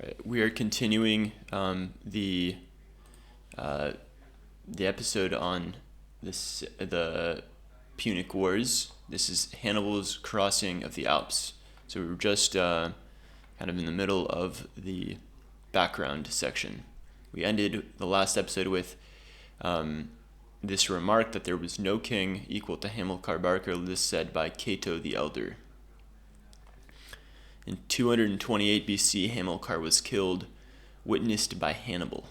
Right. We are continuing the episode on the Punic Wars. This is Hannibal's crossing of the Alps. So we were just kind of in the middle of the background section. We ended the last episode with this remark that there was no king equal to Hamilcar Barca, this said by Cato the Elder. In 228 BC, Hamilcar was killed, witnessed by Hannibal.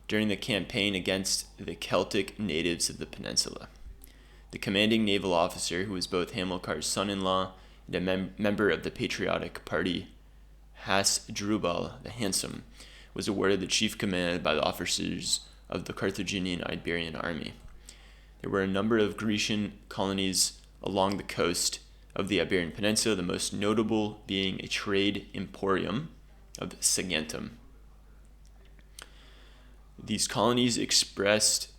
During the campaign against the Celtic natives of the peninsula, the commanding naval officer, who was both Hamilcar's son-in-law and a member of the patriotic party, Hasdrubal the Handsome, was awarded the chief command by the officers of the Carthaginian Iberian army. There were a number of Grecian colonies along the coast of the Iberian Peninsula, the most notable being a trade emporium of Saguntum. These colonies expressed,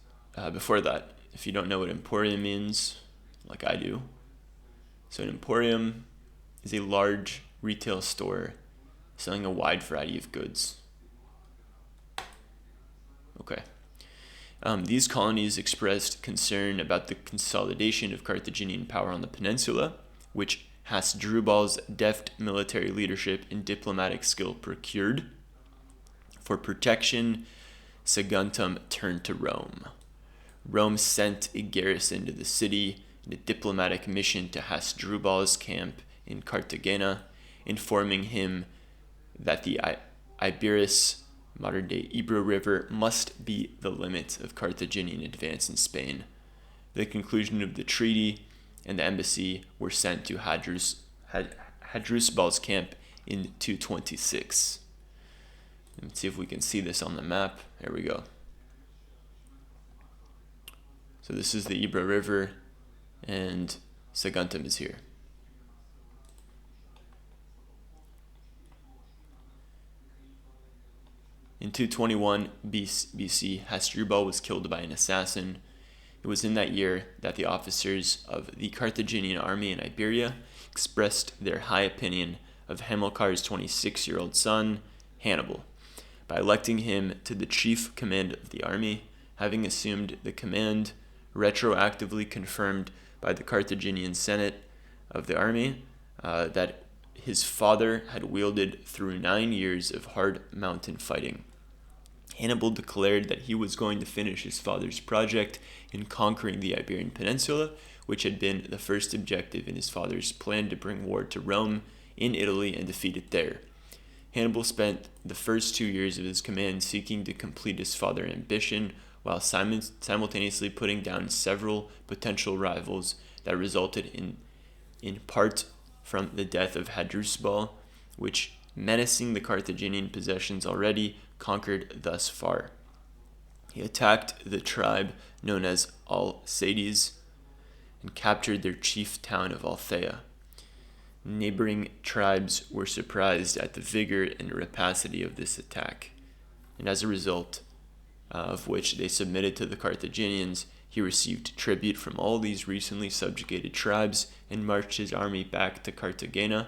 before that, if you don't know what emporium means, like I do, so an emporium is a large retail store selling a wide variety of goods. Okay. These colonies expressed concern about the consolidation of Carthaginian power on the peninsula, which Hasdrubal's deft military leadership and diplomatic skill procured. For protection, Saguntum turned to Rome. Rome sent a garrison to the city and a diplomatic mission to Hasdrubal's camp in Cartagena, informing him that the Iberus, modern-day Ebro River, must be the limit of Carthaginian advance in Spain. The conclusion of the treaty and the embassy were sent to Hasdrubal's camp in 226. Let's see if we can see this on the map. There we go. So this is the Ebro River, and Saguntum is here. In 221 BC, Hasdrubal was killed by an assassin. It was in that year that the officers of the Carthaginian army in Iberia expressed their high opinion of Hamilcar's 26-year-old son, Hannibal, by electing him to the chief command of the army, having assumed the command retroactively confirmed by the Carthaginian Senate of the army that his father had wielded through 9 years of hard mountain fighting. Hannibal declared that he was going to finish his father's project in conquering the Iberian Peninsula, which had been the first objective in his father's plan to bring war to Rome in Italy and defeat it there. Hannibal spent the first 2 years of his command seeking to complete his father's ambition, while simultaneously putting down several potential rivals that resulted in part from the death of Hasdrubal, which, menacing the Carthaginian possessions already conquered thus far. He attacked the tribe known as Alcides and captured their chief town of Althea. Neighboring tribes were surprised at the vigor and rapacity of this attack, and as a result of which they submitted to the Carthaginians, he received tribute from all these recently subjugated tribes and marched his army back to Cartagena,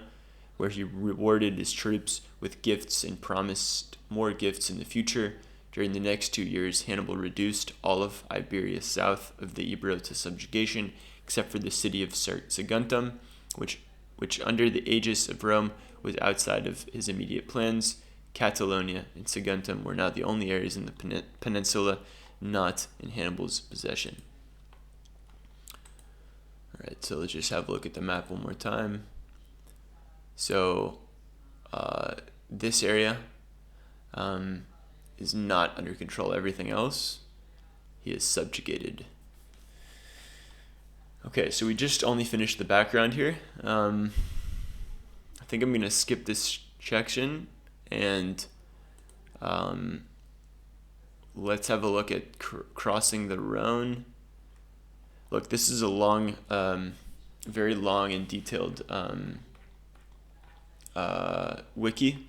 where he rewarded his troops with gifts and promised more gifts in the future. During the next 2 years, Hannibal reduced all of Iberia south of the Ebro to subjugation, except for the city of Saguntum, which under the aegis of Rome was outside of his immediate plans. Catalonia and Saguntum were now the only areas in the peninsula not in Hannibal's possession. Alright, so let's just have a look at the map one more time. So this area is not under control. Everything else he is subjugated. Okay, so we just only finished the background here. I think I'm going to skip this section and let's have a look at crossing the Rhone. Look, this is a long, very long and detailed wiki.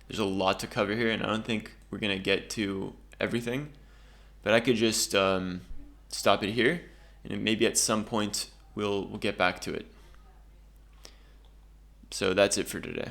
There's a lot to cover here, and I don't think we're going to get to everything. But I could just stop it here, and maybe at some point we'll get back to it. So that's it for today.